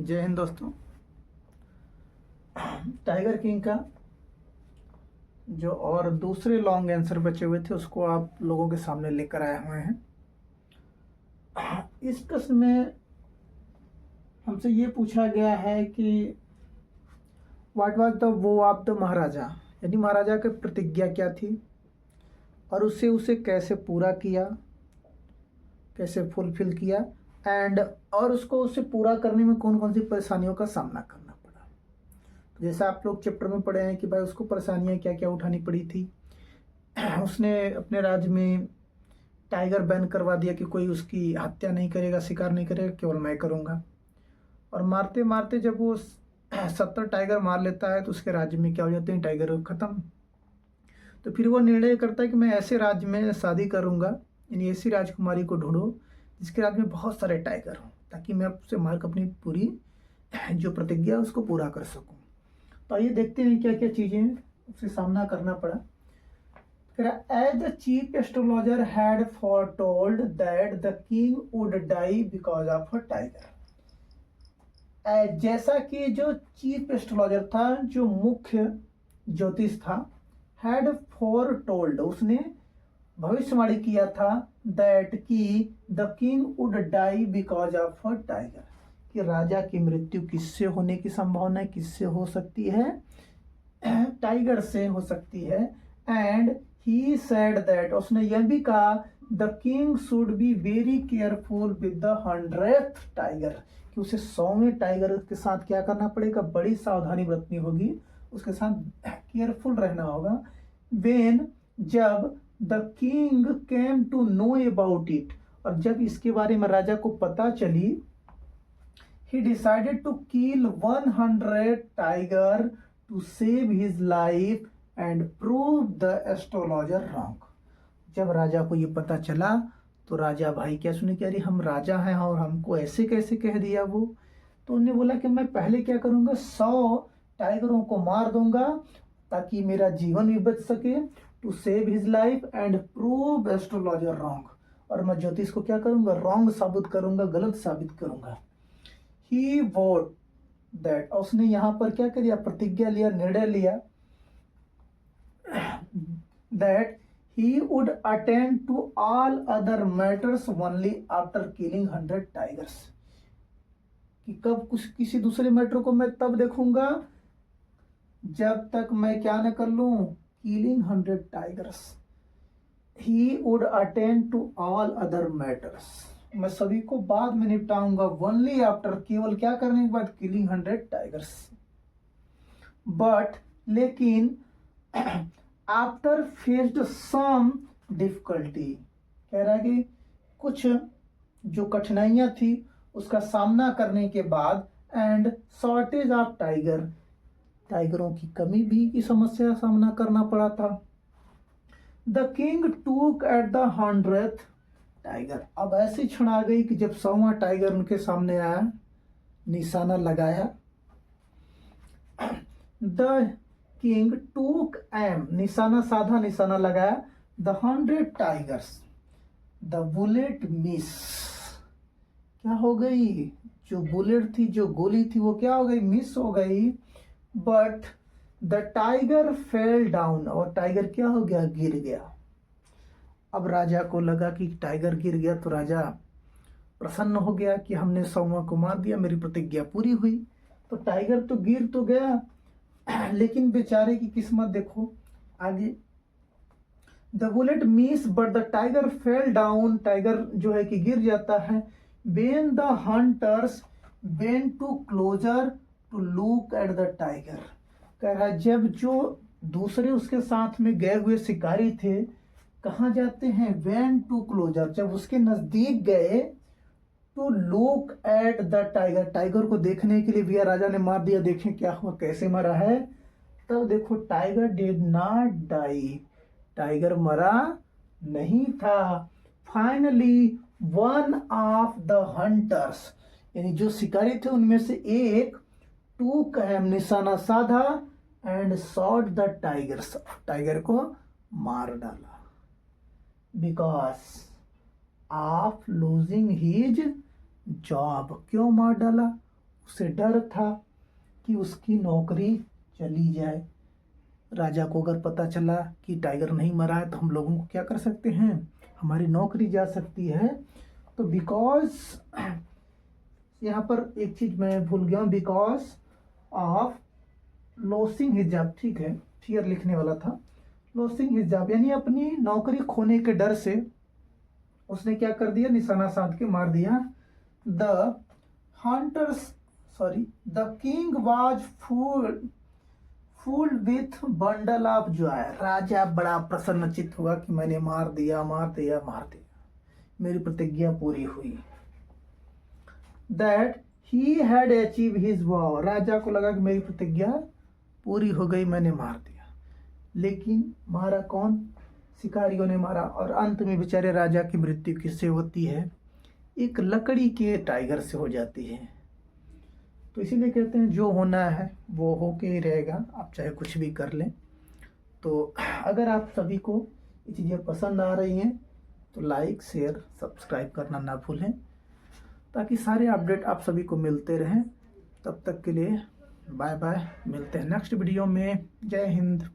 जय हिंद दोस्तों। Tiger king का जो और दूसरे लॉन्ग आंसर बचे हुए थे उसको आप लोगों के सामने लेकर आए हुए हैं। इस प्रश्न में हमसे ये पूछा गया है कि व्हाट वाज द वो ऑफ द महाराजा, यानी महाराजा की प्रतिज्ञा क्या थी और उसे उसे कैसे पूरा किया, कैसे फुलफिल किया एंड और उसको उसे पूरा करने में कौन कौन सी परेशानियों का सामना करना पड़ा। तो जैसा आप लोग चैप्टर में पढ़े हैं कि भाई उसको परेशानियां क्या क्या उठानी पड़ी थी। उसने अपने राज्य में टाइगर बैन करवा दिया कि कोई उसकी हत्या नहीं करेगा, शिकार नहीं करेगा, केवल मैं करूँगा। और मारते मारते जब वो 70 टाइगर मार लेता है तो उसके राज्य में क्या हो जाते हैं, टाइगर खत्म। तो फिर वो निर्णय करता है कि मैं ऐसे राज्य में शादी करूँगा, यानी ऐसी राजकुमारी को ढूंढो जिसके राज्य में बहुत सारे टाइगर हों, ताकि मैं उससे मारकर अपनी पूरी जो प्रतिज्ञा है उसको पूरा कर सकूं। तो आइए देखते हैं क्या क्या चीज़ें उससे सामना करना पड़ा। फिर as the chief astrologer had foretold that the king would die because of a tiger. जैसा कि जो चीफ एस्ट्रोलॉजर था, जो मुख्य ज्योतिष था, हैड फोरटोल्ड, उसने भविष्यवाणी किया था दैट कि the king would die because of a tiger, कि राजा की मृत्यु किससे होने की संभावना किससे हो सकती है, टाइगर से हो सकती है। एंड ही सेड दैट, उसने यह भी कहा the king should be very careful with the 100th tiger, कि उसे 100वें टाइगर के साथ क्या करना पड़ेगा, बड़ी सावधानी बरतनी होगी, उसके साथ केयरफुल रहना होगा। वेन, जब the king came to know about it, और जब इसके बारे में राजा को पता चली, he decided to kill 100 tiger to save his life and prove the astrologer wrong। जब राजा को ये पता चला तो राजा भाई क्या सुने कि अरे हम राजा हैं और हमको ऐसे कैसे कह दिया वो। तो उन्होंने बोला कि मैं पहले क्या करूंगा, 100 टाइगरों को मार दूंगा ताकि मेरा जीवन भी बच सके, to save his life and prove astrologer wrong, और मैं ज्योतिष को क्या करूंगा, रॉन्ग साबित करूंगा, गलत साबित करूंगा। ही वोट दैट, उसने यहां पर क्या किया, प्रतिज्ञा लिया, निर्णय लिया, that he would attend to all other matters only after killing 100 tigers, कि कब कुछ किसी दूसरे मैटर को मैं तब देखूंगा जब तक मैं क्या न कर लूं, killing 100 tigers। he would attend to all other matters, मैं सभी को बाद में निपटाऊंगा, only after, केवल क्या करने के बाद, killing 100 tigers। बट लेकिन आफ्टर फेस्ड सम डिफिकल्टी, कह रहा है कि कुछ जो कठिनाइयां थी उसका सामना करने के बाद, एंड शॉर्टेज ऑफ टाइगर, टाइगरों की कमी भी की समस्या का सामना करना पड़ा था। द किंग टूक एट द 100th टाइगर, अब ऐसी क्षण आ गई कि जब 100वां टाइगर उनके सामने आया, निशाना लगाया, द किंग टूक एम, निशाना साधा, निशाना लगाया, the 100 tigers, the bullet miss, क्या हो गई, जो बुलेट थी, जो गोली थी, वो क्या हो गई, मिस हो गई। But the tiger fell down, और टाइगर क्या हो गया, गिर गया। अब राजा को लगा कि टाइगर गिर गया तो राजा प्रसन्न हो गया कि हमने 100वां को मार दिया, मेरी प्रतिज्ञा पूरी हुई। तो टाइगर तो गिर तो गया, लेकिन बेचारे की किस्मत देखो आगे, the bullet miss but the tiger fell down, tiger जो है कि गिर जाता है। When the hunters went to closer to look at the tiger, कह रहा है जब जो दूसरे उसके साथ में गए हुए शिकारी थे कहाँ जाते हैं, वेन टू क्लोजर, जब उसके नजदीक गए, to look at the tiger, tiger को देखने के लिए, भैया राजा ने मार दिया, देखें क्या हुआ, कैसे मरा है। तब देखो tiger did not die, tiger मरा नहीं था। Finally one of the hunters, यानी जो शिकारी थे उनमें से एक, टूक एम, निशाना साधा, and shot the tigers, tiger को मार डाला, because of losing his job, क्यों मार डाला, उसे डर था कि उसकी नौकरी चली जाए। राजा को अगर पता चला कि टाइगर नहीं मरा है तो हम लोगों को क्या कर सकते हैं, हमारी नौकरी जा सकती है। तो बिकॉज, यहाँ पर एक चीज मैं भूल गया हूँ, because of losing his job, ठीक है, फियर लिखने वाला था, लॉसिंग हिज जॉब यानी अपनी नौकरी खोने के डर से उसने क्या कर दिया, निशाना साध के मार दिया। The hunters sorry the king was fooled with bundle of joy. राजा बड़ा प्रसन्नचित्त हुआ कि मैंने मार दिया, मेरी प्रतिज्ञा पूरी हुई। That he had achieve his vow, राजा को लगा कि मेरी प्रतिज्ञा पूरी हो गई, मैंने मार दिया। लेकिन मारा कौन, शिकारियों ने मारा। और अंत में बेचारे राजा की मृत्यु किससे होती है, एक लकड़ी के टाइगर से हो जाती है। तो इसीलिए कहते हैं जो होना है वो होके ही रहेगा, आप चाहे कुछ भी कर लें। तो अगर आप सभी को ये चीज़ें पसंद आ रही हैं तो लाइक, शेयर, सब्सक्राइब करना ना भूलें, ताकि सारे अपडेट आप सभी को मिलते रहें। तब तक के लिए बाय बाय, मिलते हैं नेक्स्ट वीडियो में। जय हिंद।